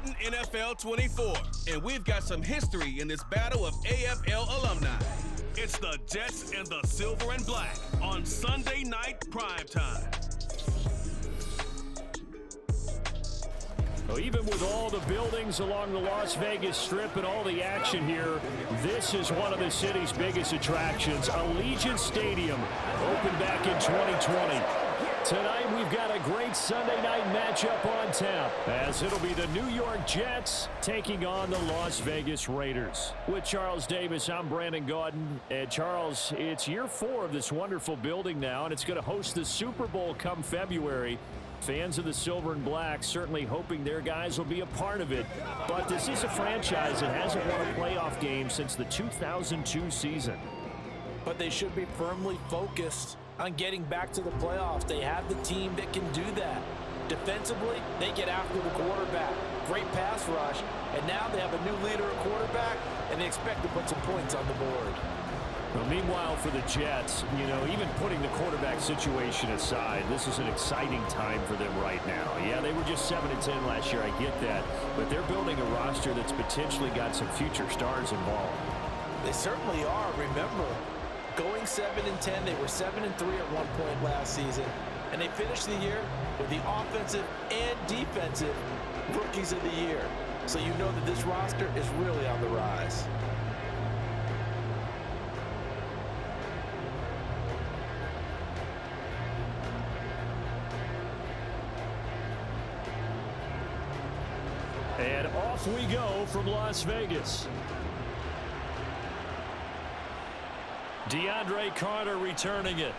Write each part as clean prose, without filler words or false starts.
Madden NFL 24, and we've got some history in this battle of AFL alumni. It's the Jets and the Silver and Black on Sunday night primetime. Well, even with all the buildings along the Las Vegas Strip and all the action here, this is one of the city's biggest attractions. Allegiant Stadium opened back in 2020. Tonight we've got a great Sunday night matchup on tap, as it'll be the New York Jets taking on the Las Vegas Raiders. With Charles Davis, I'm Brandon Gaudin. And Charles, it's year 4 of this wonderful building now, and it's going to host the Super Bowl come February. Fans of the Silver and Black certainly hoping their guys will be a part of it. But this is a franchise that hasn't won a playoff game since the 2002 season. But they should be firmly focused on getting back to the playoffs. They have the team that can do that. Defensively, they get after the quarterback. Great pass rush, and now they have a new leader at quarterback, and they expect to put some points on the board. Well, meanwhile, for the Jets, even putting the quarterback situation aside, this is an exciting time for them right now. Yeah, they were just 7-10 last year, I get that, but they're building a roster that's potentially got some future stars involved. They certainly are. Remember, going 7-10, they were 7-3 at one point last season, and they finished the year with the offensive and defensive rookies of the year. So you know that this roster is really on the rise. And off we go from Las Vegas. DeAndre Carter returning it.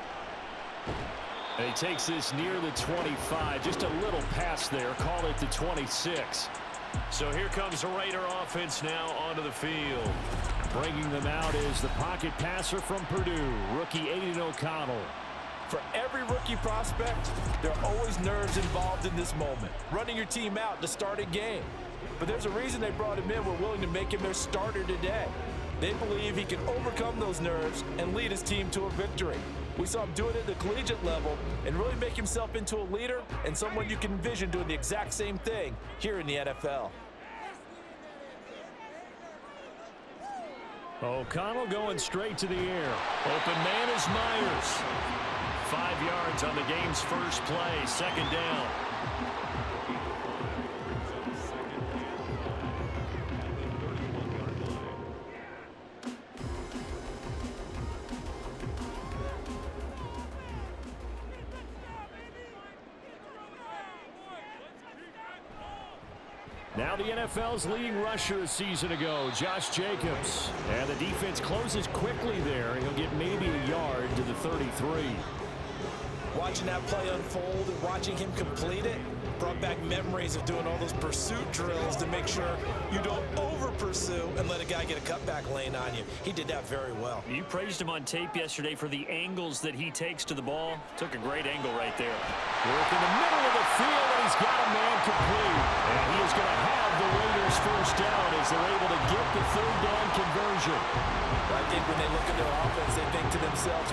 And he takes this near the 25. Just a little pass there. Call it the 26. So here comes the Raider offense now onto the field. Bringing them out is the pocket passer from Purdue, rookie Aiden O'Connell. For every rookie prospect, there are always nerves involved in this moment. Running your team out to start a game. But there's a reason they brought him in. We're willing to make him their starter today. They believe he can overcome those nerves and lead his team to a victory. We saw him do it at the collegiate level and really make himself into a leader and someone you can envision doing the exact same thing here in the NFL. O'Connell going straight to the air. Open man is Myers. 5 yards on the game's first play, second down. Now the NFL's leading rusher a season ago, Josh Jacobs. And the defense closes quickly there. He'll get maybe a yard to the 33. Watching that play unfold and watching him complete it brought back memories of doing all those pursuit drills to make sure you don't over-pursue and let a guy get a cutback lane on you. He did that very well. You praised him on tape yesterday for the angles that he takes to the ball. Took a great angle right there. Work in the middle of the field, and he's got a man complete. And he is going to have the Raiders first down as they're able to get the third down conversion. I think when they look at their offense, they think to themselves,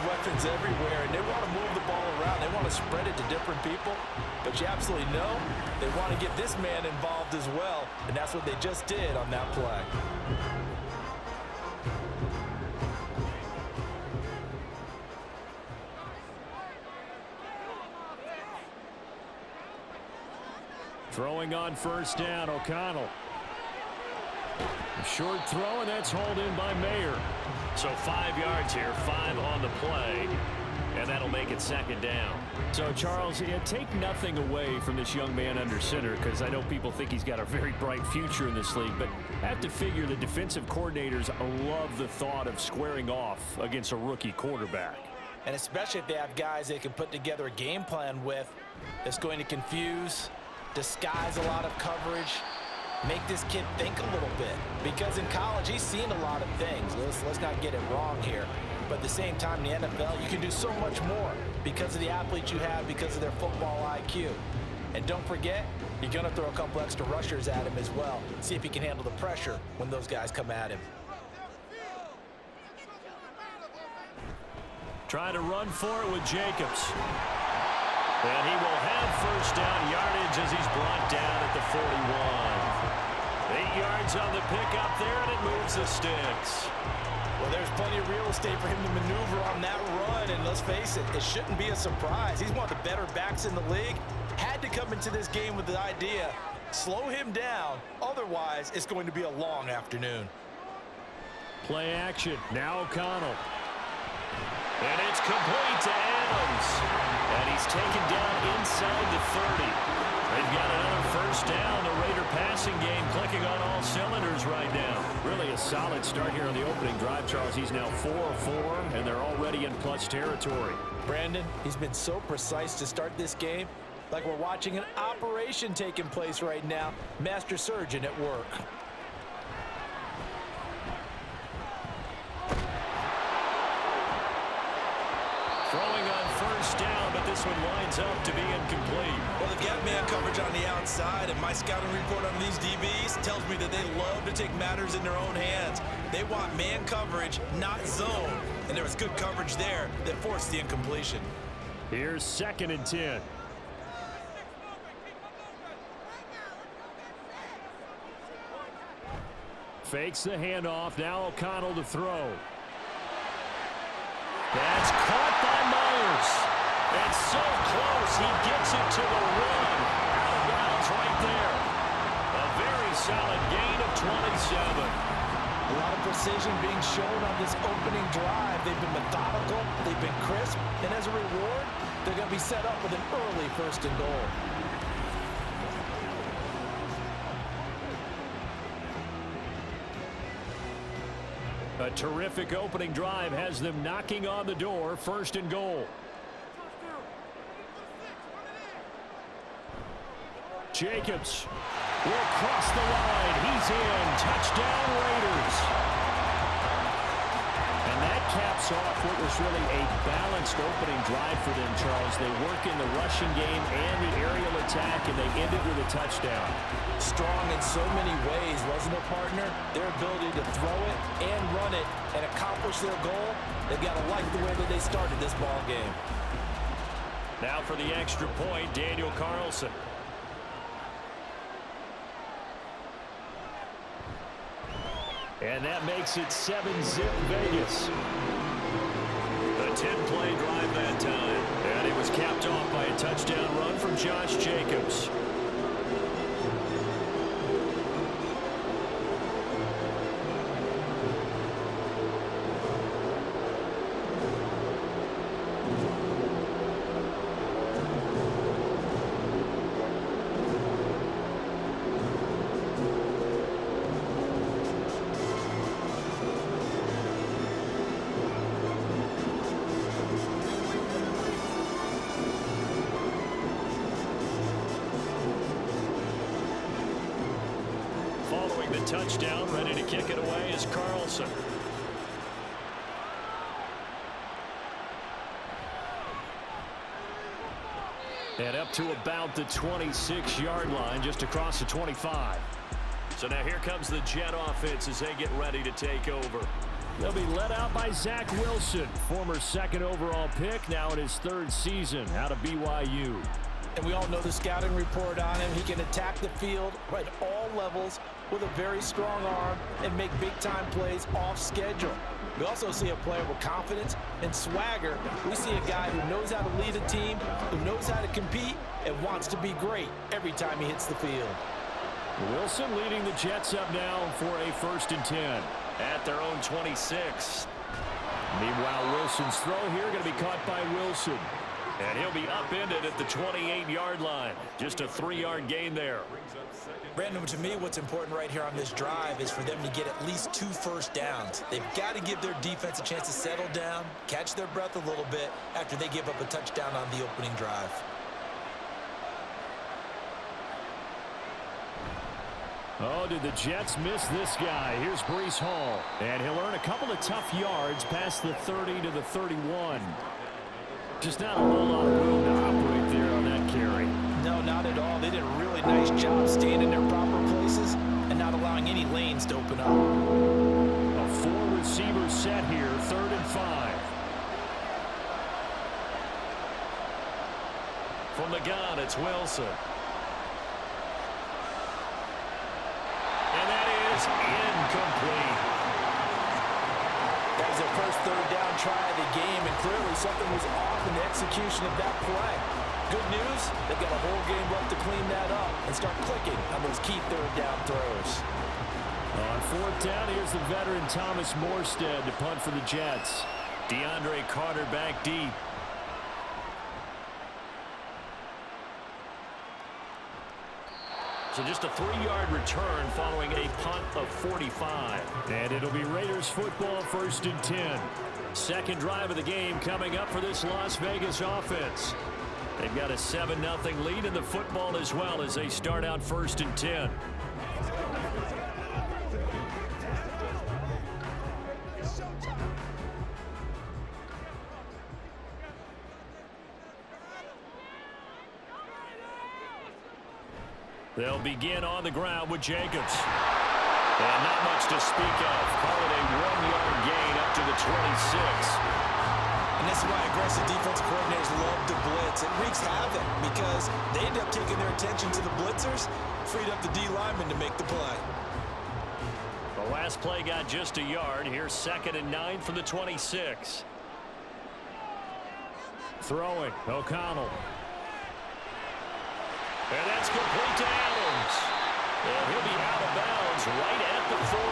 weapons everywhere, and they want to move the ball around. They want to spread it to different people, but you absolutely know they want to get this man involved as well, and that's what they just did on that play. Throwing on first down, O'Connell. A short throw, and that's hauled in by Mayer. So 5 yards here, 5 on the play, and that'll make it second down. So, Charles, take nothing away from this young man under center, because I know people think he's got a very bright future in this league, but I have to figure the defensive coordinators love the thought of squaring off against a rookie quarterback. And especially if they have guys they can put together a game plan with that's going to confuse, disguise a lot of coverage, make this kid think a little bit. Because in college, he's seen a lot of things. Let's not get it wrong here. But at the same time, in the NFL, you can do so much more because of the athletes you have, because of their football IQ. And don't forget, you're going to throw a couple extra rushers at him as well. See if he can handle the pressure when those guys come at him. Trying to run for it with Jacobs. And he will have first down yardage as he's brought down at the 41. yards on the pickup there, and it moves the sticks. Well, there's plenty of real estate for him to maneuver on that run, and let's face it, it shouldn't be a surprise. He's one of the better backs in the league. Had to come into this game with the idea, slow him down, otherwise it's going to be a long afternoon. Play action, now O'Connell. And it's complete to Adams. And he's taken down inside the 30. They've got another first down. The Raider passing game clicking on all cylinders right now. Really a solid start here on the opening drive, Charles. He's now 4-4, and they're already in plus territory. Brandon, he's been so precise to start this game, like we're watching an operation taking place right now. Master surgeon at work. Throwing on first down, but this one winds up to be incomplete. Well, they've got man coverage on the outside, and my scouting report on these DBs tells me that they love to take matters in their own hands. They want man coverage, not zone. And there was good coverage there that forced the incompletion. Here's 2nd and 10. Fakes the handoff. Now O'Connell to throw. That's caught by Myers. And so close, he gets it to the run. Out of bounds right there. A very solid gain of 27. A lot of precision being shown on this opening drive. They've been methodical, they've been crisp, and as a reward, they're going to be set up with an early 1st and goal. A terrific opening drive has them knocking on the door. 1st and goal. Jacobs will cross the line. He's in. Touchdown, Raiders. And that caps off what was really a balanced opening drive for them, Charles. They work in the rushing game and the aerial attack, and they ended with a touchdown. Strong in so many ways, wasn't it, partner? Their ability to throw it and run it and accomplish their goal, they've got to like the way that they started this ball game. Now for the extra point, Daniel Carlson. And that makes it 7-zip Vegas. A 10-play drive that time. And it was capped off by a touchdown run from Josh Jacobs. Touchdown, ready to kick it away is Carlson. And up to about the 26-yard line, just across the 25. So now here comes the Jet offense as they get ready to take over. They'll be led out by Zach Wilson, former 2nd overall pick, now in his 3rd season out of BYU. And we all know the scouting report on him. He can attack the field at all levels with a very strong arm and make big-time plays off schedule. We also see a player with confidence and swagger. We see a guy who knows how to lead a team, who knows how to compete, and wants to be great every time he hits the field. Wilson leading the Jets up now for a 1st and 10 at their own 26. Meanwhile, Wilson's throw here going to be caught by Wilson. And he'll be upended at the 28-yard line. Just a 3-yard gain there. Brandon, to me, what's important right here on this drive is for them to get at least 2 first downs. They've got to give their defense a chance to settle down, catch their breath a little bit after they give up a touchdown on the opening drive. Oh, did the Jets miss this guy? Here's Breece Hall. And he'll earn a couple of tough yards past the 30 to the 31. Just not a whole lot of room to operate there on that carry. No, not at all. They did a really nice job staying in their proper places and not allowing any lanes to open up. A 4-receiver set here, 3rd and 5. From the gun, it's Wilson. And that was their first third down try of the game, and clearly something was off in the execution of that play. Good news, they've got a whole game left to clean that up and start clicking on those key third down throws. On fourth down, here's the veteran Thomas Morstead to punt for the Jets. DeAndre Carter back deep. So just a 3-yard return following a punt of 45. And it'll be Raiders football, 1st and 10. Second drive of the game coming up for this Las Vegas offense. They've got a 7-0 lead in the football as well as they start out 1st and 10. They'll begin on the ground with Jacobs. And not much to speak of. Call it a 1-yard gain up to the 26. And this is why aggressive defensive coordinators love to blitz. It wreaks havoc because they end up taking their attention to the blitzers, freed up the D lineman to make the play. The last play got just a yard. Here's 2nd and 9 from the 26. Throwing, O'Connell. And that's complete to Adams. And he'll be out of bounds right at the 40.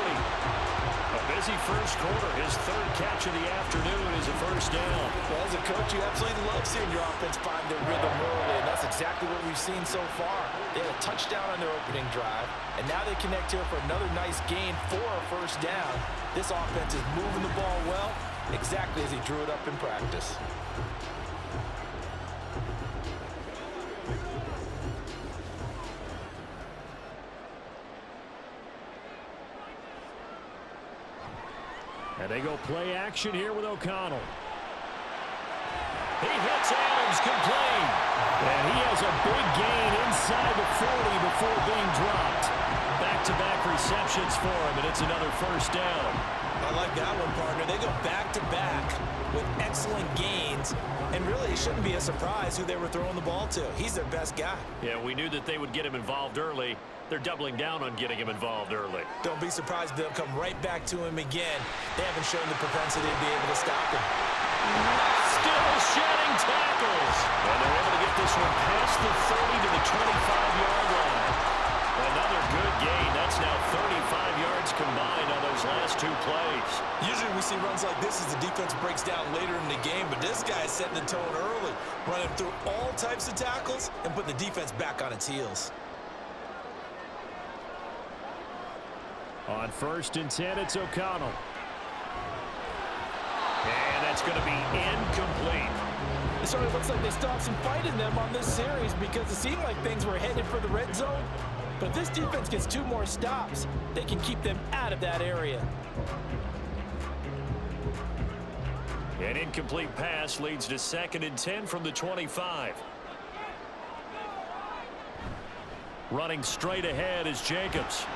A busy first quarter. His 3rd catch of the afternoon is a first down. Well, as a coach, you absolutely love seeing your offense find their rhythm early, and that's exactly what we've seen so far. They had a touchdown on their opening drive, and now they connect here for another nice gain for a first down. This offense is moving the ball well, exactly as he drew it up in practice. And they go play action here with O'Connell. He hits Adams complete. And he has a big gain inside the 40 before being dropped. Back-to-back receptions for him, and it's another first down. I like that one, partner. They go back-to-back with excellent gains, and really it shouldn't be a surprise who they were throwing the ball to. He's their best guy. Yeah, we knew that they would get him involved early. They're doubling down on getting him involved early. Don't be surprised if they'll come right back to him again. They haven't shown the propensity to be able to stop him. Still shedding tackles. And they're able to get this one past the 30 to the 25-yard line. Another good gain. That's now 35 yards combined on those last 2 plays. Usually we see runs like this as the defense breaks down later in the game, but this guy is setting the tone early, running through all types of tackles and putting the defense back on its heels. On 1st and 10, it's O'Connell. And that's going to be incomplete. It sort of looks like they stopped some fight in them on this series because it seemed like things were headed for the red zone. But if this defense gets 2 more stops, they can keep them out of that area. An incomplete pass leads to 2nd and 10 from the 25. Running straight ahead is Jacobs.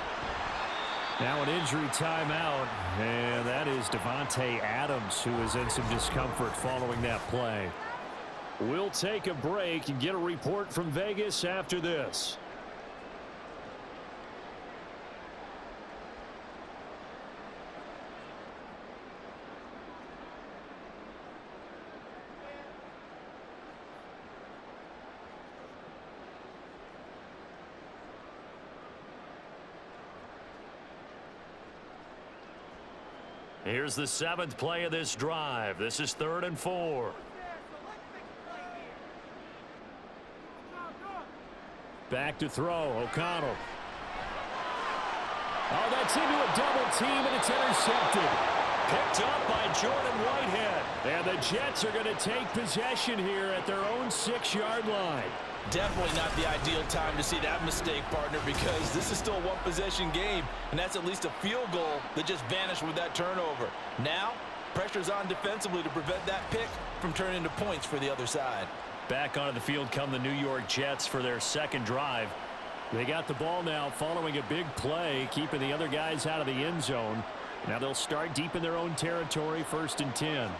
Now an injury timeout, and that is Devontae Adams, who is in some discomfort following that play. We'll take a break and get a report from Vegas after this. Here's the 7th play of this drive. This is 3rd and 4. Back to throw, O'Connell. Oh, that's into a double team, and it's intercepted. Picked up by Jordan Whitehead. And the Jets are going to take possession here at their own 6-yard line. Definitely not the ideal time to see that mistake, partner, because this is still a 1-possession game, and that's at least a field goal that just vanished with that turnover. Now, pressure's on defensively to prevent that pick from turning into points for the other side. Back onto the field come the New York Jets for their 2nd drive. They got the ball now following a big play, keeping the other guys out of the end zone. Now they'll start deep in their own territory, 1st and 10.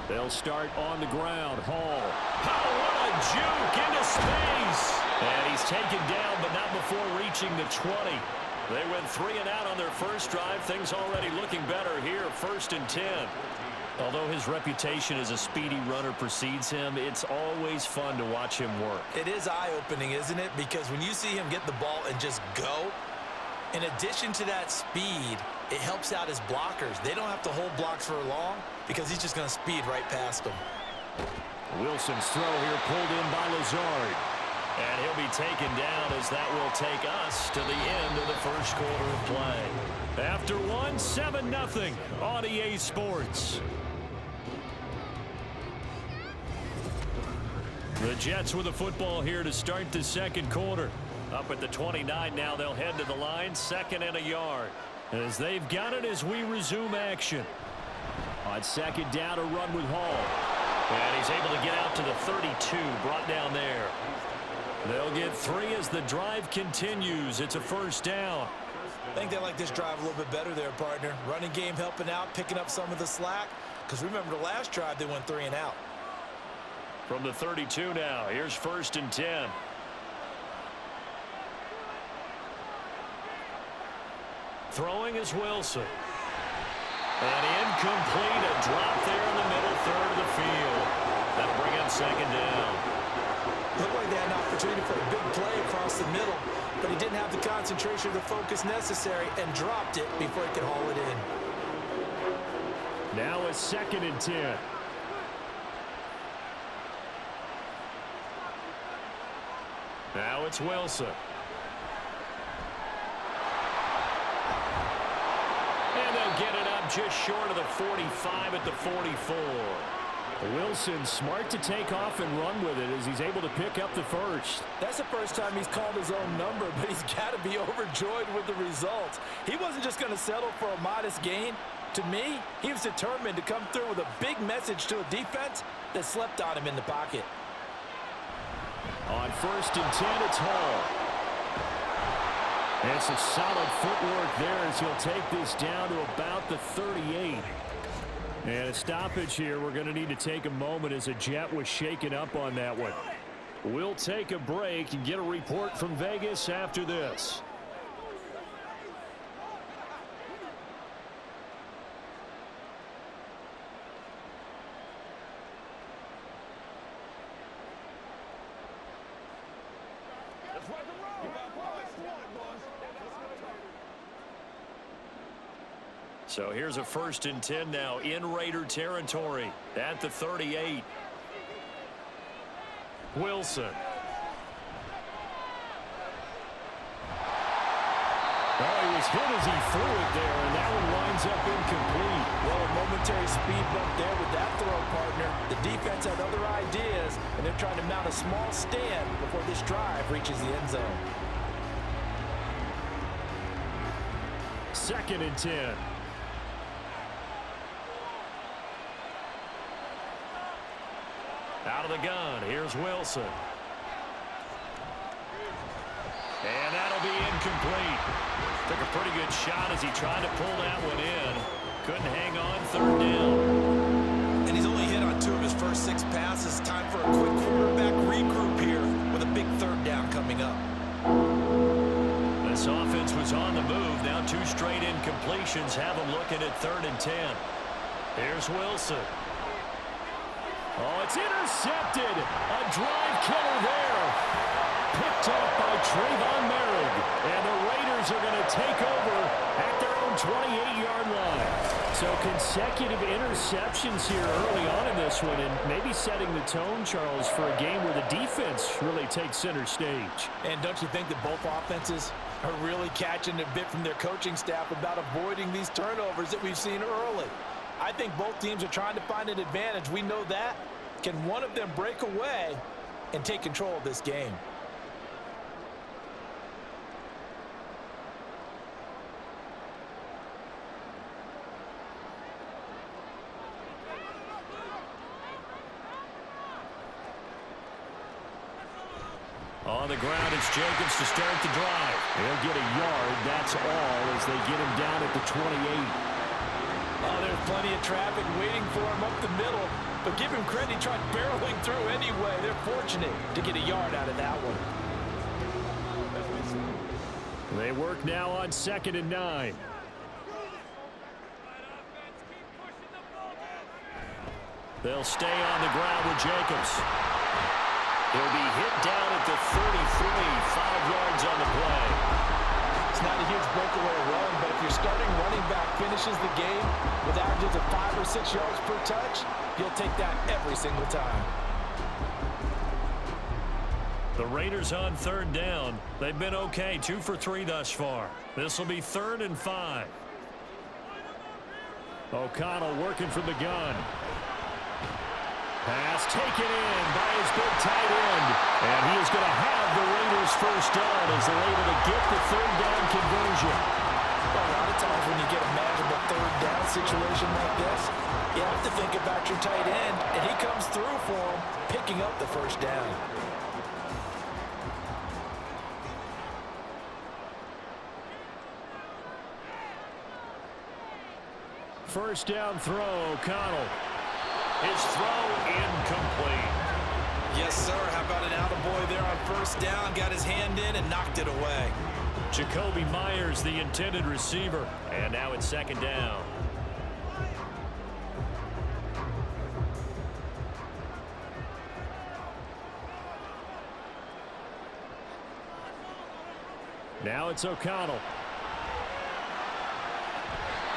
They'll start on the ground. Hall. Oh, what a juke into space. And he's taken down, but not before reaching the 20. They went 3 and out on their first drive. Things already looking better here. 1st and 10. Although his reputation as a speedy runner precedes him, it's always fun to watch him work. It is eye-opening, isn't it? Because when you see him get the ball and just go, in addition to that speed, it helps out his blockers. They don't have to hold blocks for long because he's just going to speed right past them. Wilson's throw here pulled in by Lazard. And he'll be taken down as that will take us to the end of the first quarter of play. After one, 7-0 on EA Sports. The Jets with the football here to start the second quarter. Up at the 29 now, they'll head to the line, 2nd and a yard. As they've got it as we resume action. On 2nd down, a run with Hall. And he's able to get out to the 32, brought down there. They'll get 3 as the drive continues. It's a 1st down. I think they like this drive a little bit better there, partner. Running game helping out, picking up some of the slack. Because remember, the last drive, they went 3 and out. From the 32 now, here's 1st and 10. Throwing is Wilson. And incomplete, a drop there in the middle third of the field. That'll bring up 2nd down. Looked like they had an opportunity for a big play across the middle, but he didn't have the concentration or the focus necessary and dropped it before he could haul it in. Now a 2nd and 10. Now it's Wilson. And they'll get it up just short of the 45 at the 44. Wilson smart to take off and run with it as he's able to pick up the 1st. That's the first time he's called his own number, but he's got to be overjoyed with the results. He wasn't just going to settle for a modest gain. To me, he was determined to come through with a big message to a defense that slept on him in the pocket. On 1st and 10, it's Hall. And it's a solid footwork there as he'll take this down to about the 38. And a stoppage here. We're going to need to take a moment as a Jet was shaken up on that one. We'll take a break and get a report from Vegas after this. So here's a 1st and 10 now in Raider territory at the 38. Wilson. Oh, he was hit as he threw it there, and that one winds up incomplete. Well, a momentary speed bump there with that throw, partner. The defense had other ideas, and they're trying to mount a small stand before this drive reaches the end zone. 2nd and 10. Out of the gun, here's Wilson. And that'll be incomplete. Took a pretty good shot as he tried to pull that one in. Couldn't hang on, 3rd down. And he's only hit on 2 of his first 6 passes. Time for a quick quarterback regroup here with a big 3rd down coming up. This offense was on the move. Now 2 straight incompletions have them looking at 3rd and 10. Here's Wilson. Oh, it's intercepted. A drive killer there. Picked up by Trayvon Merrick. And the Raiders are going to take over at their own 28-yard line. So consecutive interceptions here early on in this one, and maybe setting the tone, Charles, for a game where the defense really takes center stage. And don't you think that both offenses are really catching a bit from their coaching staff about avoiding these turnovers that we've seen early? I think both teams are trying to find an advantage. We know that. Can one of them break away and take control of this game? On the ground, it's Jacobs to start the drive. They'll get a yard, that's all, as they get him down at the 28. Oh, they're with plenty of traffic waiting for him up the middle. But give him credit, he tried barreling through anyway. They're fortunate to get a yard out of that one. They work now on 2nd and 9. They'll stay on the ground with Jacobs. He'll be hit down at the 33, 5 yards on the play. It's not a huge breakaway run, but if your starting running back finishes the game with averages of 5 or 6 yards per touch, you'll take that every single time. The Raiders on 3rd down. They've been okay, 2 for 3 thus far. This will be 3rd and 5. O'Connell working from the gun. Pass taken in by his big tight end. And he is going to have the Raiders first down as they're able to get the 3rd down conversion. Well, a lot of times when you get a manageable 3rd down situation like this, you have to think about your tight end, and he comes through for him, picking up the first down. First down throw, O'Connell. His throw incomplete. Yes, sir. How about an attaboy there on first down? Got his hand in and knocked it away. Jacoby Myers, the intended receiver. And now it's 2nd down. Now it's O'Connell.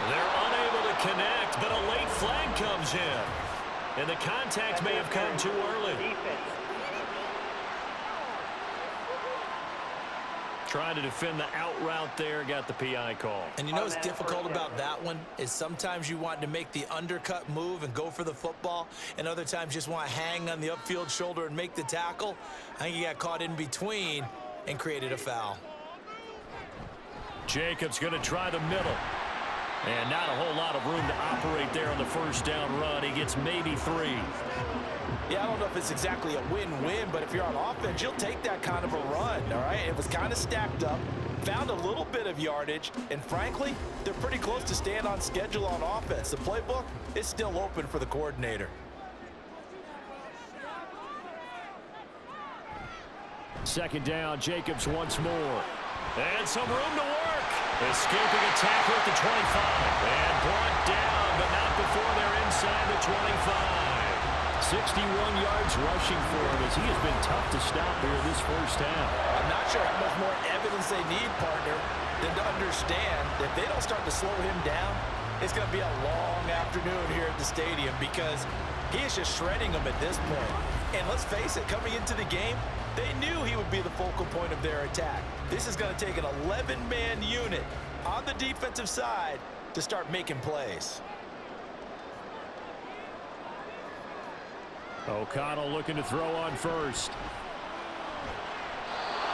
They're unable to connect, but a late flag comes in. And the contact may have come too early. Trying to defend the out route there, got the PI call. And you know what's difficult about that one is sometimes you want to make the undercut move and go for the football, and other times just want to hang on the upfield shoulder and make the tackle. I think he got caught in between and created a foul. Jacobs going to try the middle. And not a whole lot of room to operate there on the first down run. He gets maybe 3. Yeah, I don't know if it's exactly a win-win, but if you're on offense, you'll take that kind of a run, all right? It was kind of stacked up, found a little bit of yardage, and frankly, they're pretty close to staying on schedule on offense. The playbook is still open for the coordinator. Second down, Jacobs once more. And some room to work. Escaping a tackle at the 25. And brought down, but not before they're inside the 25. 61 yards rushing for him as he has been tough to stop here this first half. I'm not sure how much more evidence they need, partner, than to understand that if they don't start to slow him down, it's going to be a long afternoon here at the stadium because he is just shredding them at this point. And let's face it, coming into the game, they knew he would be the focal point of their attack. This is going to take an 11-man unit on the defensive side to start making plays. O'Connell looking to throw on first.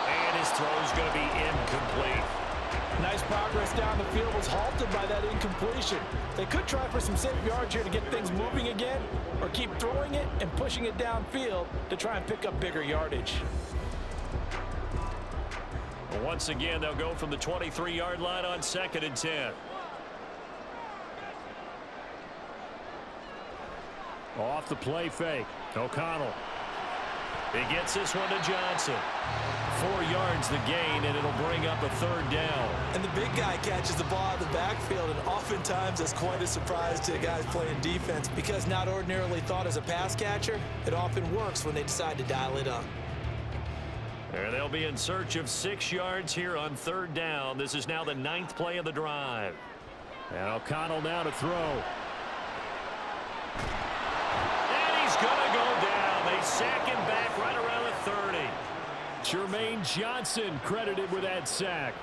And his throw's going to be incomplete. Nice progress down the field was halted by that incompletion. They could try for some safe yards here to get things moving again, or keep throwing it and pushing it downfield to try and pick up bigger yardage. Once again, they'll go from the 23-yard line on 2nd and 10. Off the play fake. O'Connell. He gets this one to Johnson. 4 yards the gain, and it'll bring up a 3rd down. And the big guy catches the ball out of the backfield, and oftentimes that's quite a surprise to the guys playing defense because not ordinarily thought as a pass catcher, it often works when they decide to dial it up. And they'll be in search of 6 yards here on 3rd down. This is now the 9th play of the drive. And O'Connell now to throw. And he's going to go down. They sack him back right around the 30. Jermaine Johnson credited with that sack.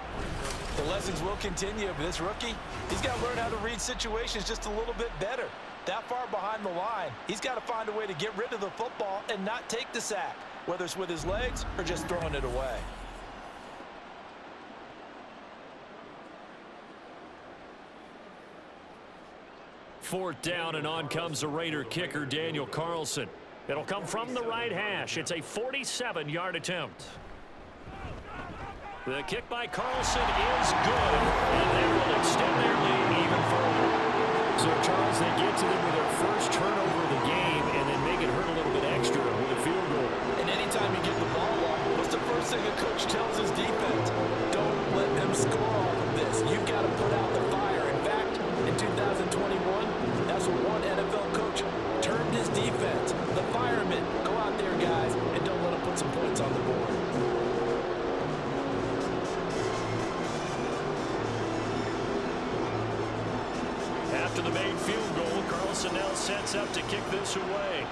The lessons will continue, but this rookie, he's got to learn how to read situations just a little bit better. That far behind the line, he's got to find a way to get rid of the football and not take the sack, whether it's with his legs or just throwing it away. Fourth down, and on comes the Raider kicker, Daniel Carlson. It'll come from the right hash. It's a 47-yard attempt. The kick by Carlson is good, and they will extend their lead even further. So, Charles, they get to them with their first turnover of the game and then make it hurt a little bit extra with a field goal. And anytime you get the ball up, what's the first thing a coach tells his defense? Don't let them score off of this. You've got to put out the fire. In fact, in 2021, that's what one NFL coach termed his defense. The firemen. Go out there, guys, and don't let them put some points on the board. After the made field goal, Carlson now sets up to kick this away.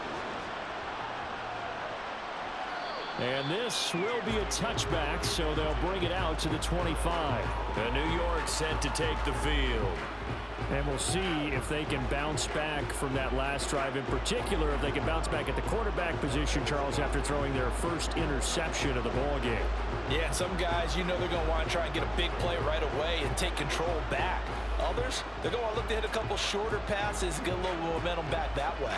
And this will be a touchback, so they'll bring it out to the 25. And New York set to take the field. And we'll see if they can bounce back from that last drive. In particular, if they can bounce back at the quarterback position, Charles, after throwing their first interception of the ball game. Yeah, some guys, you know they're going to want to try and get a big play right away and take control back. Others, they're going to want to look to hit a couple shorter passes, get a little momentum back that way.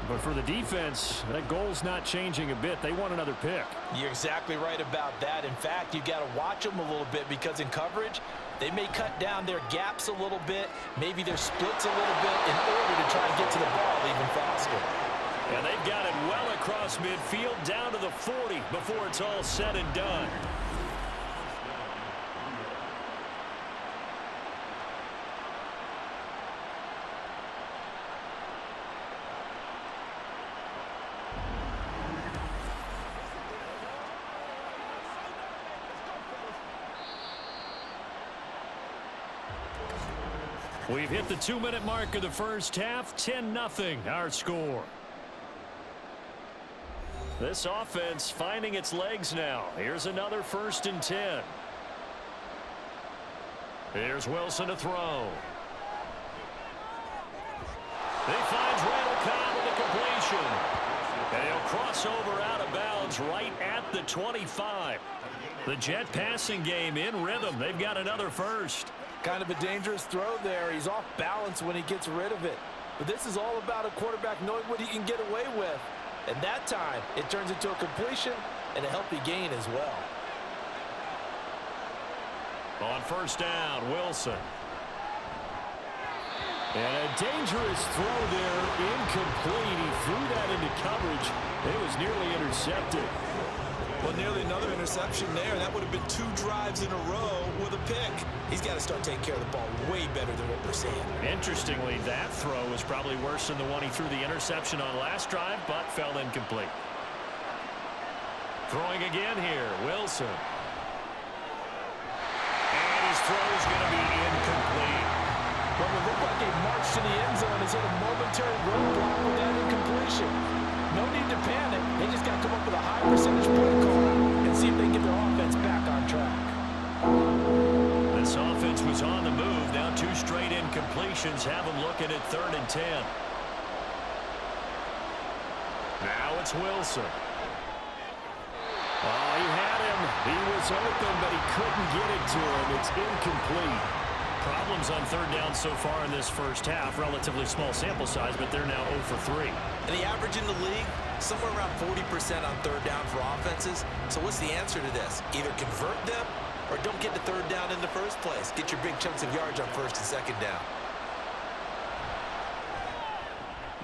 But for the defense, that goal's not changing a bit. They want another pick. You're exactly right about that. In fact, you got to watch them a little bit because in coverage, they may cut down their gaps a little bit, maybe their splits a little bit in order to try and get to the ball even faster. And they've got it well across midfield down to the 40 before it's all said and done. We've hit the 2-minute mark of the first half. 10-0 our score. This offense finding its legs now. Here's another 1st and 10. Here's Wilson to throw. He finds Randall Cobb with a completion. And he'll cross over out of bounds right at the 25. The Jet passing game in rhythm. They've got another first. Kind of a dangerous throw there. He's off balance when he gets rid of it. But this is all about a quarterback knowing what he can get away with. And that time, it turns into a completion and a healthy gain as well. On 1st down, Wilson. And a dangerous throw there, incomplete. He threw that into coverage. It was nearly intercepted. Well, nearly another interception there. That would have been 2 drives in a row with a pick. He's got to start taking care of the ball way better than what we're seeing. Interestingly, that throw was probably worse than the one he threw the interception on last drive, but fell incomplete. Throwing again here, Wilson. And his throw is going to be incomplete. Well, it looked like a march to the end zone has hit a momentary roadblock with that incompletion. No need to panic. They just got to come up with a high percentage play call and see if they can get their offense back on track. This offense was on the move. Now 2 straight incompletions have them looking at 3rd and 10. Now it's Wilson. Oh, he had him. He was open, but he couldn't get it to him. It's incomplete. Problems on 3rd down so far in this first half. Relatively small sample size, but they're now 0 for 3. And the average in the league, somewhere around 40% on 3rd down for offenses. So what's the answer to this? Either convert them or don't get to 3rd down in the first place. Get your big chunks of yards on 1st and 2nd down.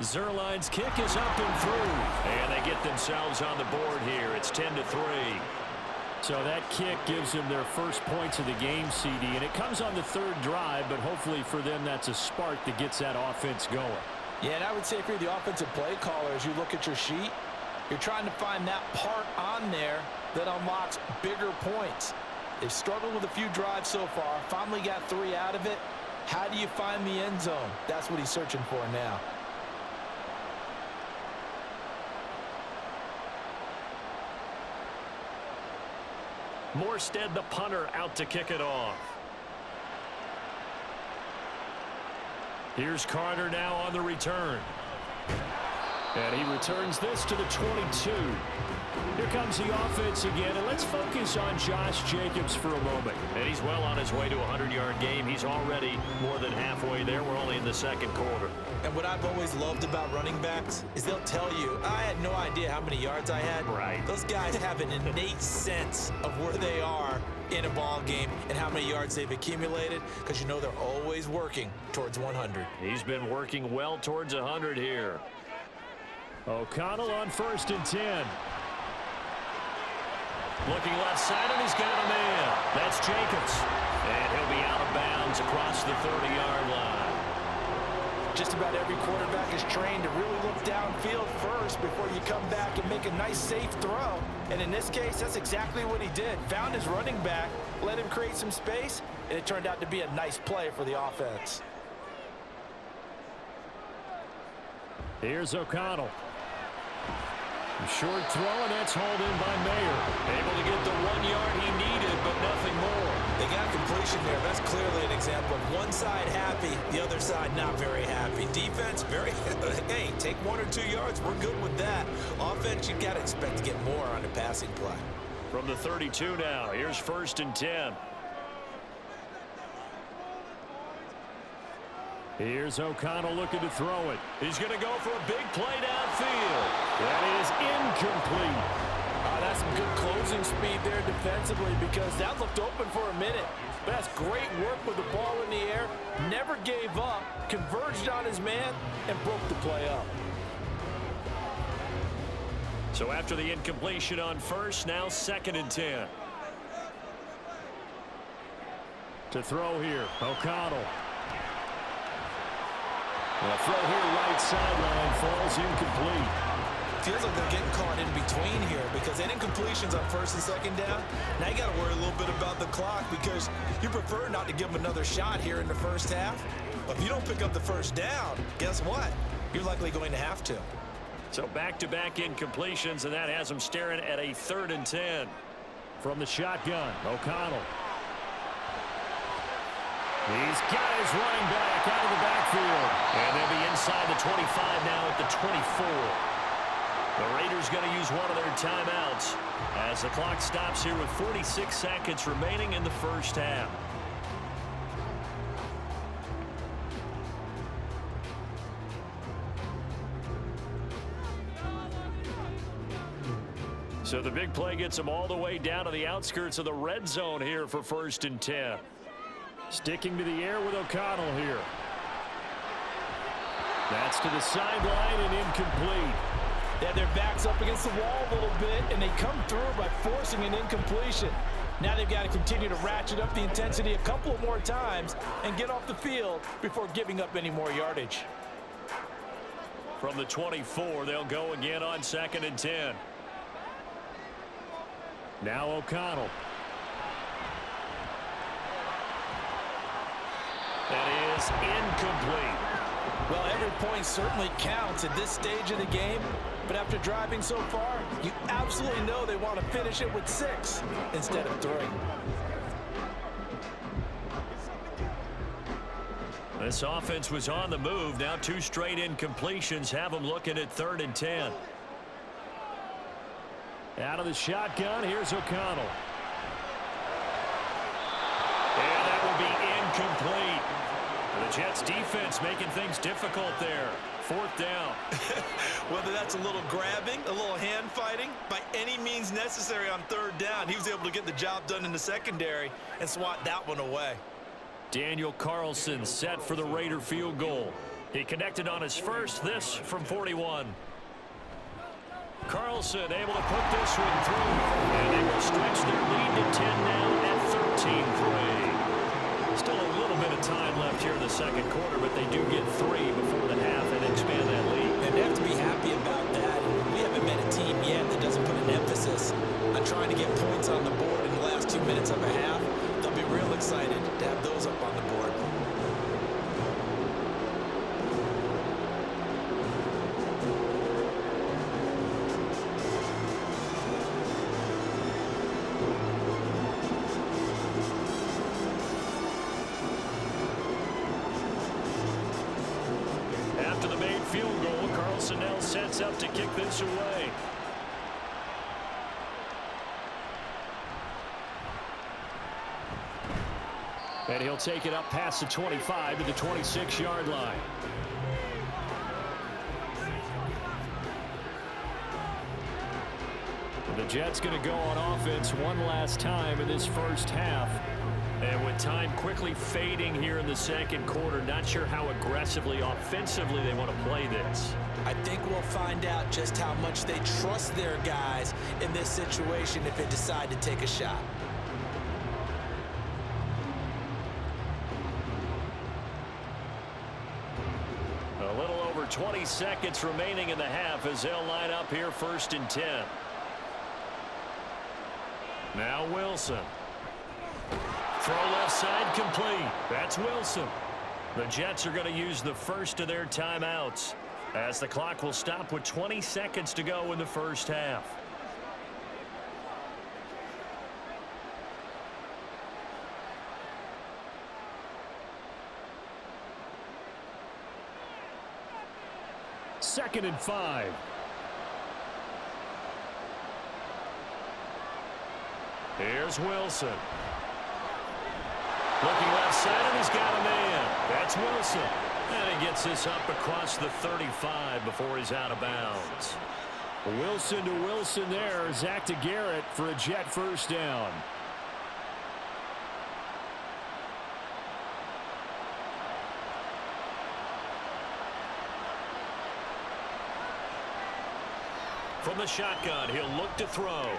Zuerlein's kick is up and through. And they get themselves on the board here. It's 10-3. So that kick gives them their first points of the game, CD, and it comes on the 3rd drive, but hopefully for them that's a spark that gets that offense going. Yeah, and I would say if you're the offensive play caller, as you look at your sheet, you're trying to find that part on there that unlocks bigger points. They've struggled with a few drives so far, finally got 3 out of it. How do you find the end zone? That's what he's searching for now. Morstead, the punter, out to kick it off. Here's Carter now on the return. And he returns this to the 22. Here comes the offense again, and let's focus on Josh Jacobs for a moment. And he's well on his way to a 100-yard game. He's already more than halfway there. We're only in the 2nd quarter. And what I've always loved about running backs is they'll tell you, I had no idea how many yards I had. Right. Those guys have an innate sense of where they are in a ball game and how how many yards they've accumulated, because you know they're always working towards 100. He's been working well towards 100 here. O'Connell on 1st and 10. Looking left side, and he's got a man. That's Jacobs. And he'll be out of bounds across the 30-yard line. Just about every quarterback is trained to really look downfield first before you come back and make a nice, safe throw. And in this case, that's exactly what he did. Found his running back, let him create some space, and it turned out to be a nice play for the offense. Here's O'Connell. Short throw, and that's hauled in by Mayer. Able to get the 1 yard he needed, but nothing more. They got completion there. That's clearly an example of one side happy, the other side not very happy. Defense, very, hey, take 1 or 2 yards. We're good with that. Offense, you got to expect to get more on the passing play. From the 32 now, here's 1st and 10. Here's O'Connell looking to throw it. He's going to go for a big play downfield. That is incomplete. That's some good closing speed there defensively, because that looked open for a minute. But that's great work with the ball in the air. Never gave up, converged on his man, and broke the play up. So after the incompletion on 1st, now 2nd and 10. To throw here, O'Connell. The throw here, right sideline, falls incomplete. Feels like they're getting caught in between here, because any incompletions on 1st and 2nd down, now you got to worry a little bit about the clock, because you prefer not to give them another shot here in the first half. But if you don't pick up the 1st down, guess what? You're likely going to have to. So back-to-back incompletions, and that has them staring at a 3rd and 10. From the shotgun, O'Connell. He's got his running back out of the backfield. And they'll be inside the 25 now at the 24. The Raiders going to use one of their timeouts as the clock stops here with 46 seconds remaining in the first half. So the big play gets them all the way down to the outskirts of the red zone here for 1st and 10. Sticking to the air with O'Connell here. That's to the sideline and incomplete. Yeah, their back's up against the wall a little bit, and they come through by forcing an incompletion. Now they've got to continue to ratchet up the intensity a couple of more times and get off the field before giving up any more yardage. From the 24, they'll go again on 2nd and 10. Now O'Connell. That is incomplete. Well, every point certainly counts at this stage of the game, but after driving so far, you absolutely know they want to finish it with 6 instead of 3. This offense was on the move. Now 2 straight incompletions have them looking at 3rd and 10. Out of the shotgun, here's O'Connell. And that will be incomplete. The Jets defense making things difficult there. 4th down. Whether that's a little grabbing, a little hand fighting, by any means necessary on 3rd down, he was able to get the job done in the secondary and swat that one away. Daniel Carlson set for the Raider field goal. He connected on his first, this from 41. Carlson able to put this one through, and they will stretch their lead to 10 now at 13-3. Still a little bit of time left here in the second quarter, but they do get 3 before the half and expand that lead. And they have to be happy about that. We haven't met a team yet that doesn't put an emphasis on trying to get points on the board in the last 2 minutes of a half. They'll be real excited to have those up on the board. After the made field goal, Carlson now sets up to kick this away. And he'll take it up past the 25 to the 26-yard line. The Jets going to go on offense one last time in this first half. And with time quickly fading here in the second quarter, not sure how aggressively, offensively they want to play this. I think we'll find out just how much they trust their guys in this situation if they decide to take a shot. A little over 20 seconds remaining in the half as they'll line up here 1st and 10. Now Wilson. Throw left side complete. That's Wilson. The Jets are going to use the first of their timeouts as the clock will stop with 20 seconds to go in the first half. Second and 5. Here's Wilson. Looking left side, and he's got a man. That's Wilson. And he gets this up across the 35 before he's out of bounds. Wilson to Wilson there. Zach to Garrett for a Jet first down. From the shotgun, he'll look to throw.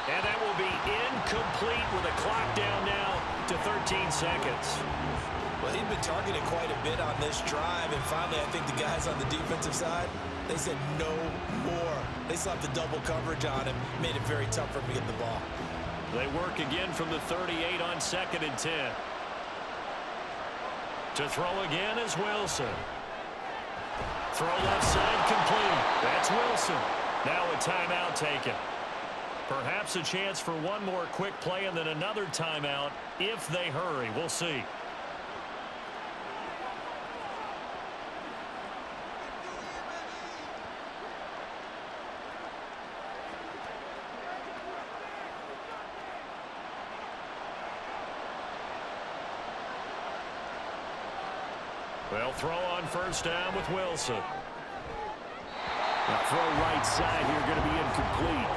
And that will be incomplete with a clock down now to 13 seconds. Well, he'd been targeted quite a bit on this drive, and finally I think the guys on the defensive side, they said no more. They slapped the double coverage on him, made it very tough for him to get the ball. They work again from the 38 on 2nd and 10. To throw again is Wilson. Throw left side complete. That's Wilson. Now a timeout taken. Perhaps a chance for one more quick play and then another timeout if they hurry. We'll see. They'll throw on first down with Wilson. The throw right side here going to be incomplete.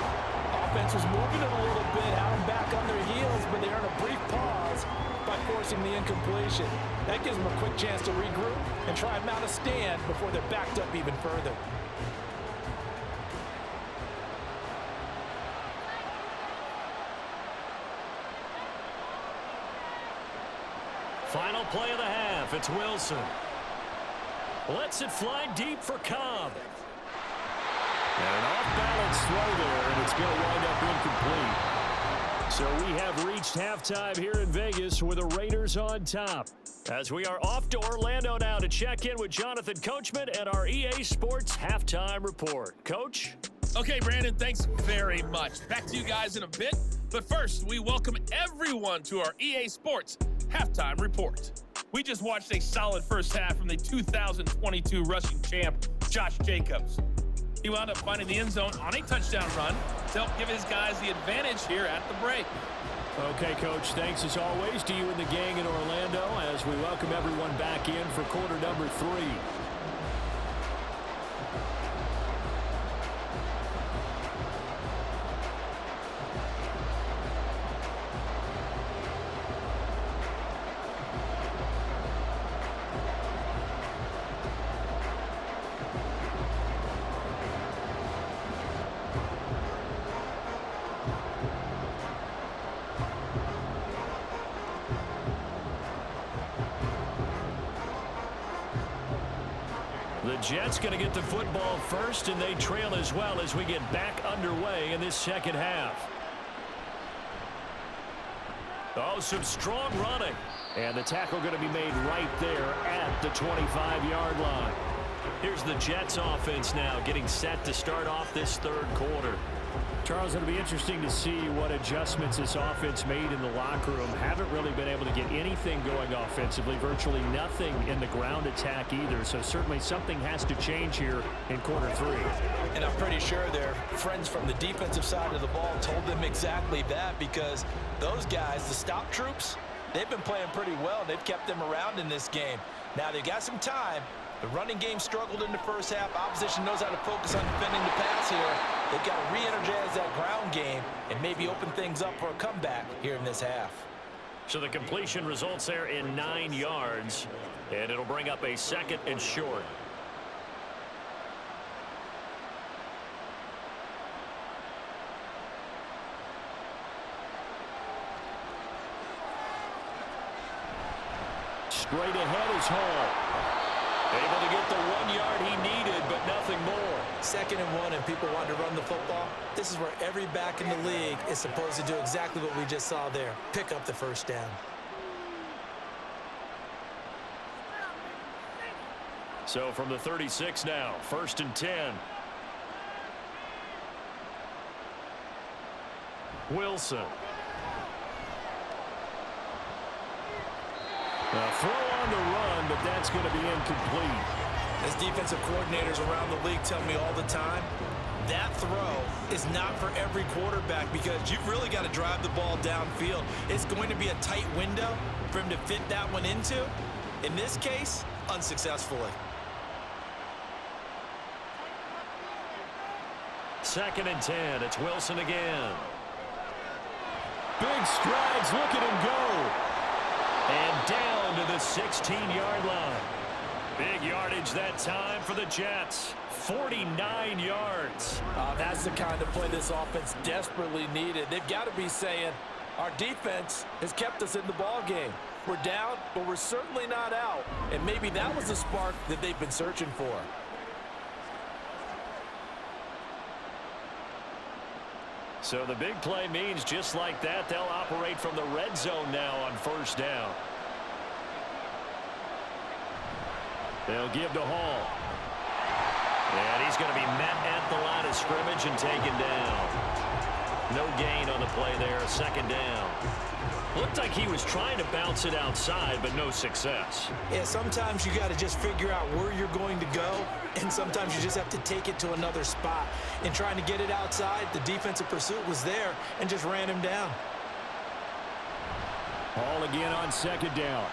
Offense was moving it a little bit, had them back on their heels, but they earned a brief pause by forcing the incompletion. That gives them a quick chance to regroup and try and mount a stand before they're backed up even further. Final play of the half. It's Wilson. Lets it fly deep for Cobb. And an off-balance throw there, and it's going to wind up incomplete. So we have reached halftime here in Vegas with the Raiders on top. As we are off to Orlando now to check in with Jonathan Coachman and our EA Sports Halftime Report. Coach? Okay, Brandon, thanks very much. Back to you guys in a bit. But first, we welcome everyone to our EA Sports Halftime Report. We just watched a solid first half from the 2022 rushing champ, Josh Jacobs. He wound up finding the end zone on a touchdown run to help give his guys the advantage here at the break. Okay, Coach, thanks as always to you and the gang in Orlando as we welcome everyone back in for quarter number 3. The Jets going to get the football first, and they trail as well as we get back underway in this second half. Oh, some strong running. And the tackle going to be made right there at the 25-yard line. Here's the Jets offense now getting set to start off this third quarter. Charles, it'll be interesting to see what adjustments this offense made in the locker room. Haven't really been able to get anything going offensively, virtually nothing in the ground attack either. So certainly something has to change here in quarter 3. And I'm pretty sure their friends from the defensive side of the ball told them exactly that, because those guys, the stop troops, they've been playing pretty well. They've kept them around in this game. Now they've got some time. The running game struggled in the first half. Opposition knows how to focus on defending the pass here. They've got to re-energize that ground game and maybe open things up for a comeback here in this half. So the completion results there in 9 yards, and it'll bring up a 2nd and short. Straight ahead is Hall. Able to get the 1 yard he needed, but nothing more. 2nd and 1, and people want to run the football. This is where every back in the league is supposed to do exactly what we just saw there. Pick up the first down. So from the 36 now, 1st and 10. Wilson. A throw on the run, but that's going to be incomplete. As defensive coordinators around the league tell me all the time, that throw is not for every quarterback because you've really got to drive the ball downfield. It's going to be a tight window for him to fit that one into. In this case, unsuccessfully. 2nd and 10. It's Wilson again. Big strides. Look at him go. And down to the 16-yard line. Big yardage that time for the Jets. 49 yards. That's the kind of play this offense desperately needed. They've got to be saying, our defense has kept us in the ball game. We're down, but we're certainly not out. And maybe that was the spark that they've been searching for. So the big play means just like that, they'll operate from the red zone now on 1st down. They'll give to Hall. And he's going to be met at the line of scrimmage and taken down. No gain on the play there, 2nd down. Looked like he was trying to bounce it outside, but no success. Yeah, sometimes you got to just figure out where you're going to go, and sometimes you just have to take it to another spot. In trying to get it outside, the defensive pursuit was there and just ran him down. Hall again on 2nd down.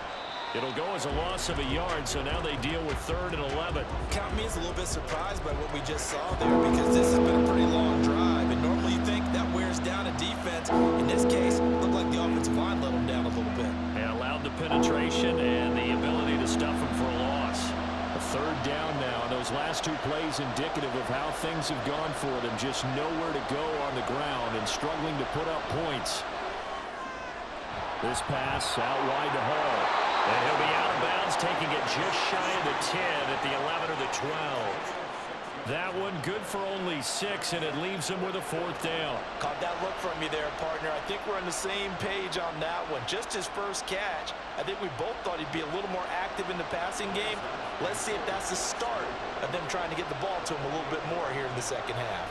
It'll go as a loss of a yard, so now they deal with 3rd and 11. Count me as a little bit surprised by what we just saw there because this has been a pretty long drive, and normally you think that wears down a defense. In this case, it looked like the offensive line let them down a little bit. And allowed the penetration and the ability to stuff them for a loss. A 3rd down now. Those last 2 plays indicative of how things have gone for them. Just nowhere to go on the ground and struggling to put up points. This pass out wide to Hall. And he'll be out of bounds, taking it just shy of the 10 at the 11 or the 12. That one good for only 6, and it leaves him with a 4th down. Caught that look from you there, partner. I think we're on the same page on that one. Just his first catch. I think we both thought he'd be a little more active in the passing game. Let's see if that's the start of them trying to get the ball to him a little bit more here in the 2nd half.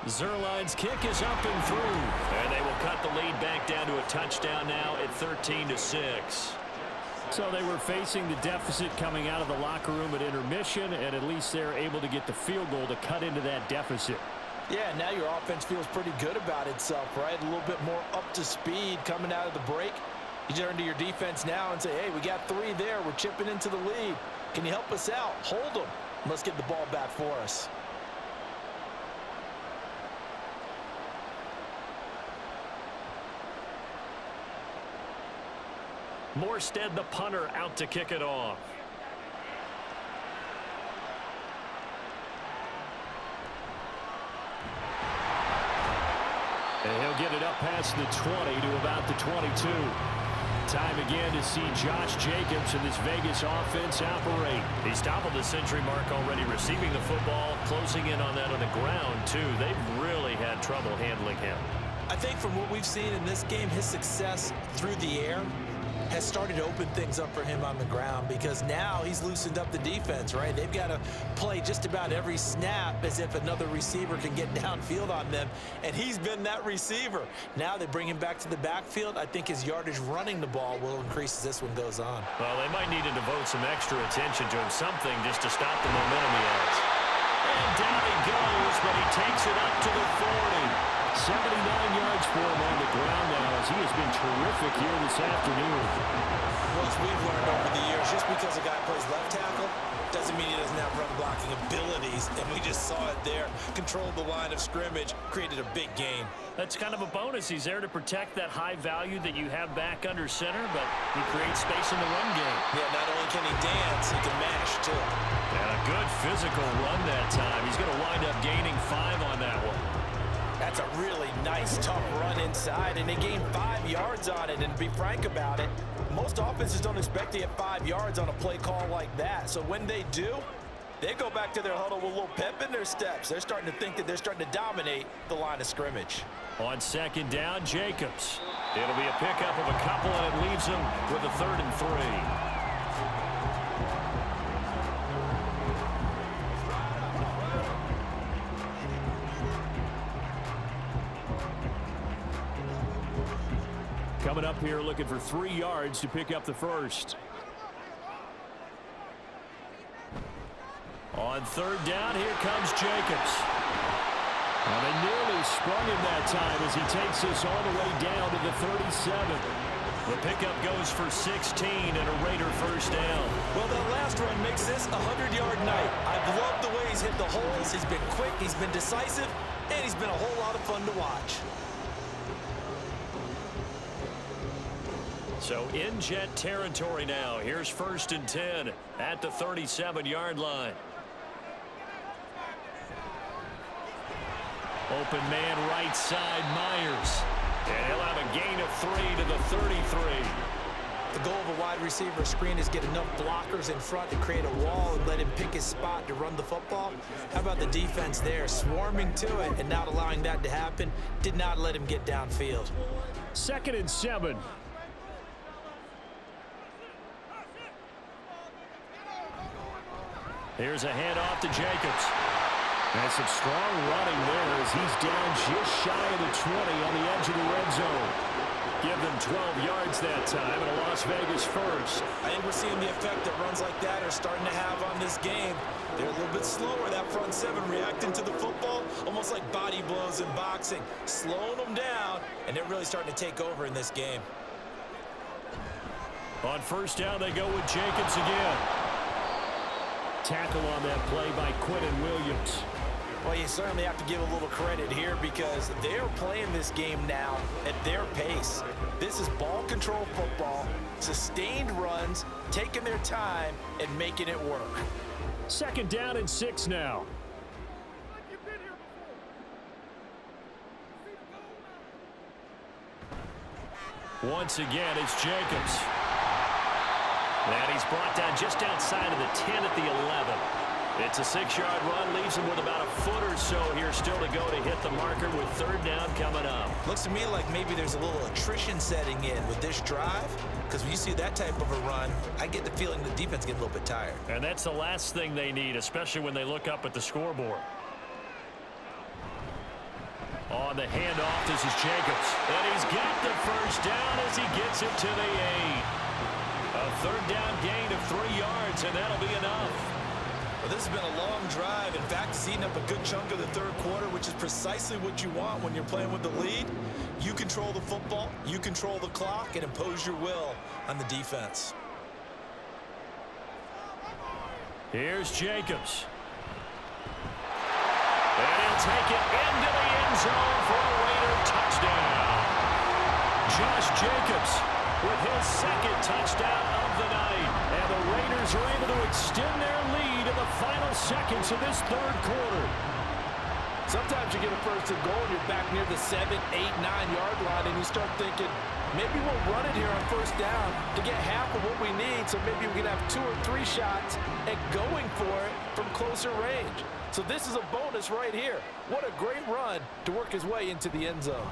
Zerline's kick is up and through, and they will cut the lead back down to a touchdown now at 13-6. So they were facing the deficit coming out of the locker room at intermission, and at least they're able to get the field goal to cut into that deficit. Yeah, now your offense feels pretty good about itself, right? A little bit more up to speed coming out of the break. You turn to your defense now and say, hey, we got 3 there. We're chipping into the lead. Can you help us out? Hold them. Let's get the ball back for us. Morstead, the punter, out to kick it off. And he'll get it up past the 20 to about the 22. Time again to see Josh Jacobs and this Vegas offense operate. He's toppled the century mark already receiving the football, closing in on that on the ground, too. They've really had trouble handling him. I think from what we've seen in this game, his success through the air has started to open things up for him on the ground because now he's loosened up the defense, right? They've got to play just about every snap as if another receiver can get downfield on them, and he's been that receiver. Now they bring him back to the backfield. I think his yardage running the ball will increase as this one goes on. Well, they might need to devote some extra attention to him, something just to stop the momentum he has. And down he goes, but he takes it up to the 40. 79 yards for him on the ground now, as he has been terrific here this afternoon. Well, as we've learned over the years, just because a guy plays left tackle doesn't mean he doesn't have run blocking abilities, and we just saw it there. Controlled the line of scrimmage, created a big gain. That's kind of a bonus. He's there to protect that high value that you have back under center, but he creates space in the run game. Yeah, not only can he dance, he can mash, too. And a good physical run that time. He's going to wind up gaining 5 on that one. That's a really nice, tough run inside, and they gained 5 yards on it. And to be frank about it, most offenses don't expect to get 5 yards on a play call like that. So when they do, they go back to their huddle with a little pep in their steps. They're starting to think that they're starting to dominate the line of scrimmage. On second down, Jacobs. It'll be a pickup of a couple, and it leaves him with a 3rd and 3. Coming up here looking for 3 yards to pick up the first. On 3rd down, here comes Jacobs. And they nearly sprung him that time as he takes this all the way down to the 37. The pickup goes for 16 and a Raider first down. Well, that last run makes this a 100-yard night. I've loved the way he's hit the holes. He's been quick, he's been decisive, and he's been a whole lot of fun to watch. So in Jet territory now. Here's 1st and 10 at the 37-yard line. Open man right side, Myers. And he'll have a gain of 3 to the 33. The goal of a wide receiver screen is get enough blockers in front to create a wall and let him pick his spot to run the football. How about the defense there, swarming to it and not allowing that to happen? Did not let him get downfield. 2nd and 7. Here's a handoff to Jacobs. And some strong running there as he's down just shy of the 20 on the edge of the red zone. Give them 12 yards that time, and a Las Vegas first. I think we're seeing the effect that runs like that are starting to have on this game. They're a little bit slower, that front 7 reacting to the football, almost like body blows in boxing, slowing them down, and they're really starting to take over in this game. On 1st down, they go with Jacobs again. Tackle on that play by Quinton Williams. Well, you certainly have to give a little credit here because they're playing this game now at their pace. This is ball control football, sustained runs, taking their time, and making it work. 2nd down and 6 now. Once again, it's Jacobs. And he's brought down just outside of the 10 at the 11. It's a 6-yard run, leaves him with about a foot or so here still to go to hit the marker with 3rd down coming up. Looks to me like maybe there's a little attrition setting in with this drive, because when you see that type of a run, I get the feeling the defense getting a little bit tired. And that's the last thing they need, especially when they look up at the scoreboard. On the handoff, this is Jacobs. And he's got the first down as he gets it to the 8. A 3rd down gain of 3 yards, and that'll be enough. Well, this has been a long drive. In fact, it's eaten up a good chunk of the 3rd quarter, which is precisely what you want when you're playing with the lead. You control the football, you control the clock, and impose your will on the defense. Here's Jacobs. And he'll take it into the end zone for a Raider touchdown. Josh Jacobs with his 2nd touchdown of the night. And the Raiders are able to extend their lead in the final seconds of this 3rd quarter. Sometimes you get a 1st and goal and you're back near the 7, 8, 9-yard line, and you start thinking, maybe we'll run it here on 1st down to get half of what we need, so maybe we can have 2 or 3 shots at going for it from closer range. So this is a bonus right here. What a great run to work his way into the end zone.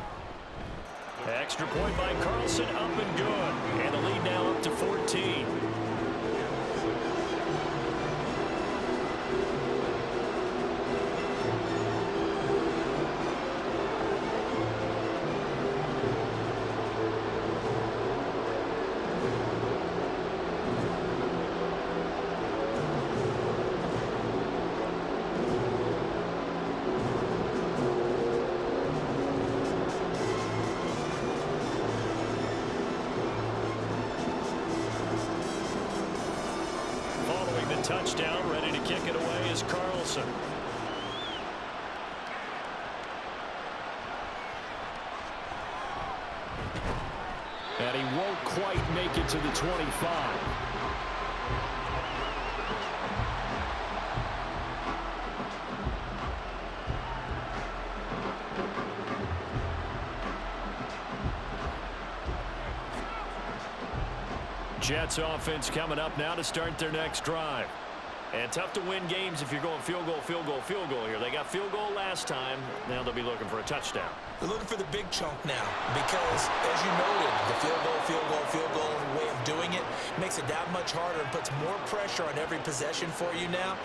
Extra point by Carlson, up and good. And the lead now up to 14. touchdown. Ready to kick it away is Carlson. And he won't quite make it to the 25. Jets offense coming up now to start their next drive. And tough to win games if you're going field goal, field goal, field goal here. They got field goal last time. Now they'll be looking for a touchdown. They're looking for the big chunk now because, as you noted, the field goal, field goal, field goal way of doing it makes it that much harder and puts more pressure on every possession for you now.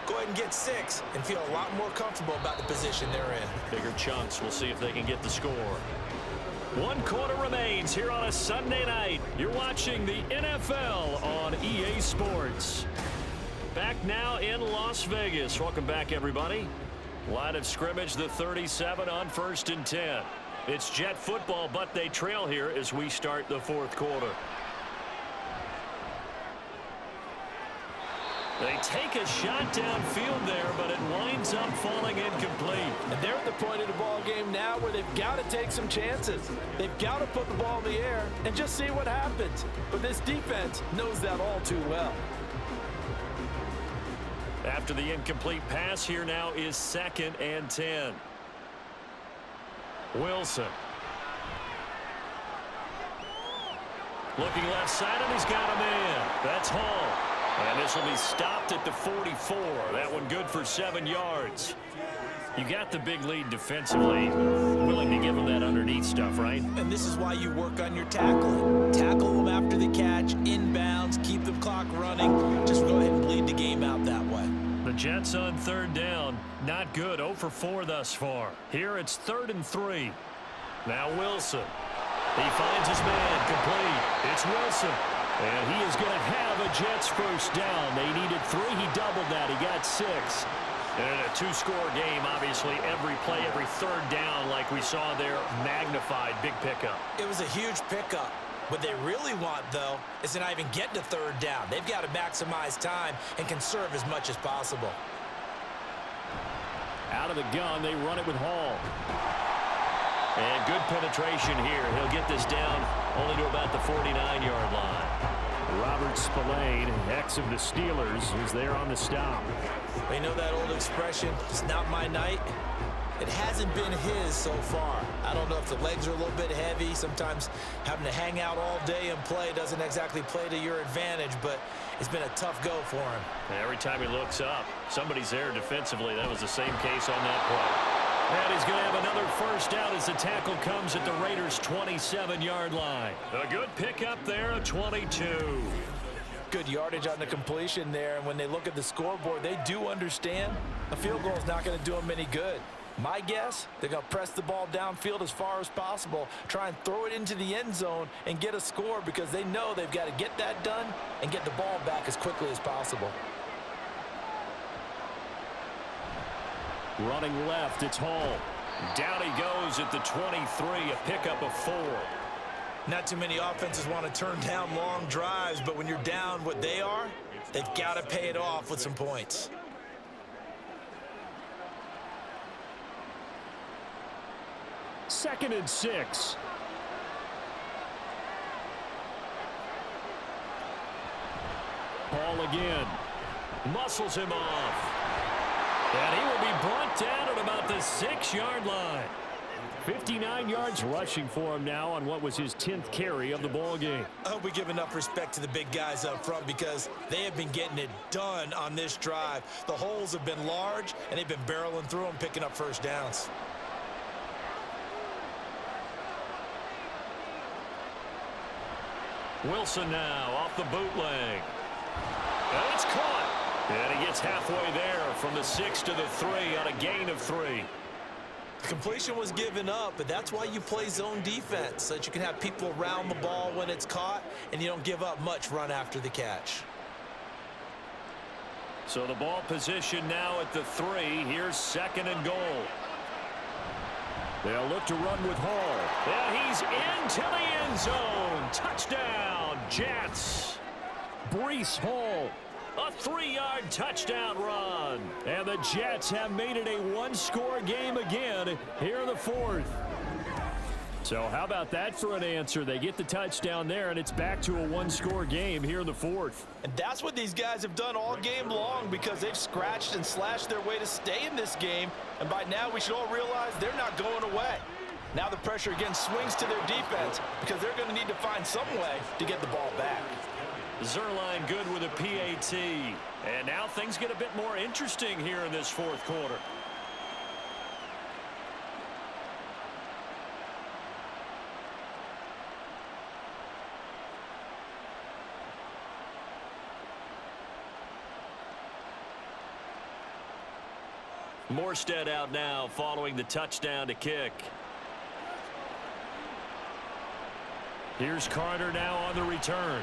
Go ahead and get 6 and feel a lot more comfortable about the position they're in. Bigger chunks. We'll see if they can get the score. 1 quarter remains here on a Sunday night. You're watching the NFL on EA Sports. Back now in Las Vegas. Welcome back, everybody. Line of scrimmage, the 37 on 1st and 10. It's Jet football, but they trail here as we start the 4th quarter. They take a shot downfield there, but it winds up falling incomplete. And they're at the point of the ball game now where they've got to take some chances. They've got to put the ball in the air and just see what happens. But this defense knows that all too well. After the incomplete pass, here now is 2nd and 10. Wilson. Looking left side, and he's got a man. That's Hall. And this will be stopped at the 44. That one good for 7 yards. You got the big lead defensively. Willing to give them that underneath stuff, right? And this is why you work on your tackling. Tackle them after the catch, inbounds, keep the clock running. Just go ahead and bleed the game out that way. The Jets on 3rd down. Not good. 0 for 4 thus far. Here it's 3rd and 3. Now Wilson. He finds his man complete. It's Wilson. And he is going to have a Jets first down. They needed 3. He doubled that. He got 6. And in a 2-score game, obviously, every play, every 3rd down, like we saw there, magnified. Big pickup. It was a huge pickup. What they really want, though, is to not even get to 3rd down. They've got to maximize time and conserve as much as possible. Out of the gun, they run it with Hall. And good penetration here. He'll get this down only to about the 49-yard line. Robert Spillane, ex of the Steelers, is there on the stop. You know that old expression, it's not my night? It hasn't been his so far. I don't know if the legs are a little bit heavy. Sometimes having to hang out all day and play doesn't exactly play to your advantage, but it's been a tough go for him. And every time he looks up, somebody's there defensively. That was the same case on that play. And he's going to have another first down as the tackle comes at the Raiders' 27-yard line. A good pickup there, a 22. Good yardage on the completion there. And when they look at the scoreboard, they do understand a field goal is not going to do them any good. My guess, they're going to press the ball downfield as far as possible, try and throw it into the end zone and get a score because they know they've got to get that done and get the ball back as quickly as possible. Running left, it's Hall. Down he goes at the 23, a pickup of 4. Not too many offenses want to turn down long drives, but when you're down what they are, they've got to pay it off with some points. Second and 6. Hall again. Muscles him off. And he will be brought down at about the 6-yard line. 59 yards rushing for him now on what was his 10th carry of the ball game. I hope we give enough respect to the big guys up front because they have been getting it done on this drive. The holes have been large, and they've been barreling through them, picking up first downs. Wilson now off the bootleg. And it's caught. And he gets halfway there from the 6 to the 3 on a gain of 3. The completion was given up, but that's why you play zone defense, so that you can have people around the ball when it's caught, and you don't give up much run after the catch. So the ball position now at the 3. Here's 2nd and goal. They'll look to run with Hall. And he's into the end zone. Touchdown, Jets. Breece Hall. A 3-yard touchdown run. And the Jets have made it a one-score game again here in the fourth. So how about that for an answer? They get the touchdown there, and it's back to a one-score game here in the fourth. And that's what these guys have done all game long, because they've scratched and slashed their way to stay in this game. And by now, we should all realize they're not going away. Now the pressure again swings to their defense, because they're going to need to find some way to get the ball back. Zerline good with a PAT. And now things get a bit more interesting here in this fourth quarter. Morstead out now following the touchdown to kick. Here's Carter now on the return.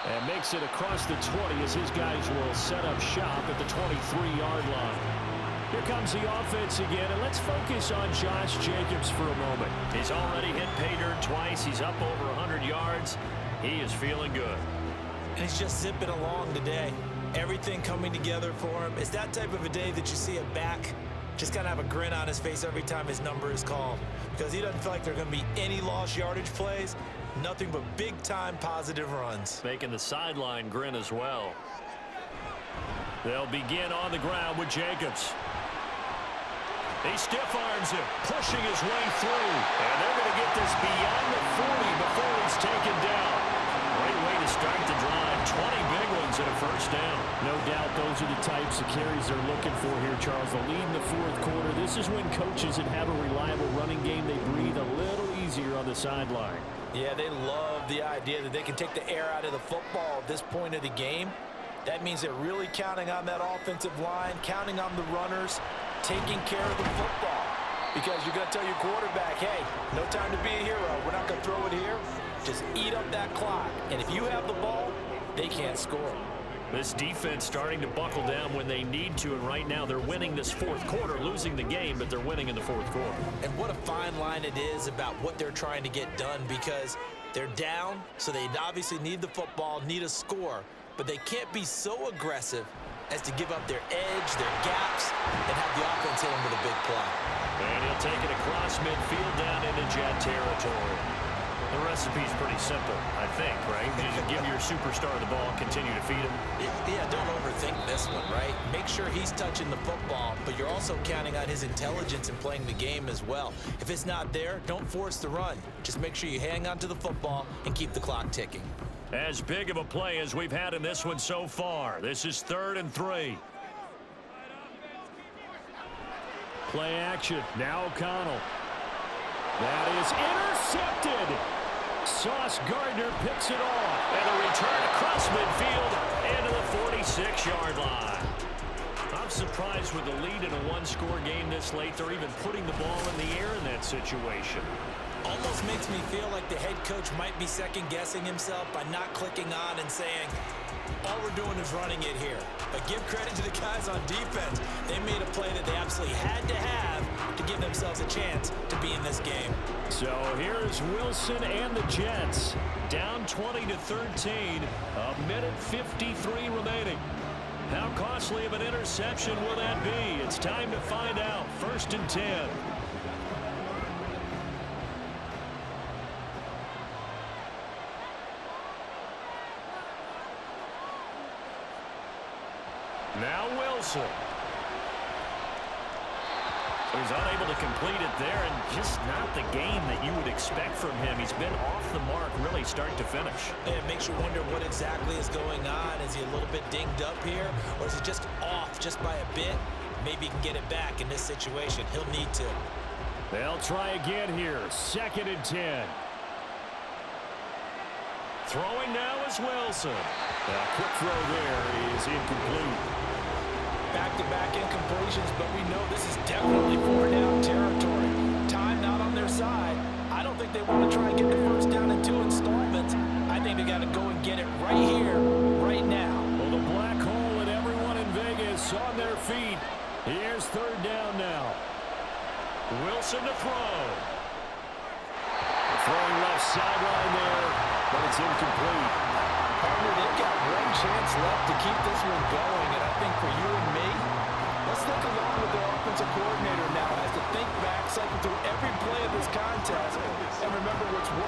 And makes it across the 20 as his guys will set up shop at the 23-yard line. Here comes the offense again, and let's focus on Josh Jacobs for a moment. He's already hit pay dirt twice. He's up over 100 yards. He is feeling good. And he's just zipping along today. Everything coming together for him. It's that type of a day that you see a back just kind of have a grin on his face every time his number is called, because he doesn't feel like there are going to be any lost yardage plays, nothing but big-time positive runs. Making the sideline grin as well. They'll begin on the ground with Jacobs. He stiff arms him, pushing his way through. And they're going to get this beyond the 40 before it's taken down. Great way to start the drive. 20 big ones and a first down. No doubt those are the types of carries they're looking for here, Charles. The lead in the fourth quarter. This is when coaches that have a reliable running game, they breathe a little easier on the sideline. Yeah, they love the idea that they can take the air out of the football at this point of the game. That means they're really counting on that offensive line, counting on the runners, taking care of the football. Because you're going to tell your quarterback, hey, no time to be a hero. We're not going to throw it here. Just eat up that clock. And if you have the ball, they can't score. This defense starting to buckle down when they need to, and right now they're winning this fourth quarter, losing the game, but they're winning in the fourth quarter. And what a fine line it is about what they're trying to get done, because they're down, so they obviously need the football, need a score, but they can't be so aggressive as to give up their edge, their gaps, and have the offense hit them with a big play. And he'll take it across midfield down into Jet territory. The recipe's pretty simple, I think, right? You just give your superstar the ball, continue to feed him. Yeah, don't overthink this one, right? Make sure he's touching the football, but you're also counting on his intelligence in playing the game as well. If it's not there, don't force the run. Just make sure you hang on to the football and keep the clock ticking. As big of a play as we've had in this one so far. This is 3rd and 3. Play action. Now O'Connell. That is intercepted. Sauce Gardner picks it off. And a return across midfield into the 46-yard line. I'm surprised with the lead in a one-score game this late, they're even putting the ball in the air in that situation. Almost makes me feel like the head coach might be second-guessing himself by not clicking on and saying, all we're doing is running it here. But give credit to the guys on defense. They made a play that they absolutely had to have to give themselves a chance to be in this game. So here's Wilson and the Jets. Down 20-13. A minute 53 remaining. How costly of an interception will that be? It's time to find out. 1st and 10. Now Wilson. He's unable to complete it there, and just not the game that you would expect from him. He's been off the mark really start to finish. It makes you wonder what exactly is going on. Is he a little bit dinged up here, or is he just off just by a bit? Maybe he can get it back in this situation. He'll need to. They'll try again here. 2nd and 10. Throwing now is Wilson. A quick throw there is incomplete. Back-to-back incompletions, but we know this is definitely 4-down territory. Time not on their side. I don't think they want to try and get the first down in 2 installments. I think they got to go and get it right here, right now. Well, the black hole and everyone in Vegas on their feet. Here's 3rd down now. Wilson to throw. Throwing left sideline there, but it's incomplete. Partner, they've got one chance left to keep this one going, and I think for you and me, let's think along with their offensive coordinator now as to think back, cycle through every play of this contest, and remember what's working.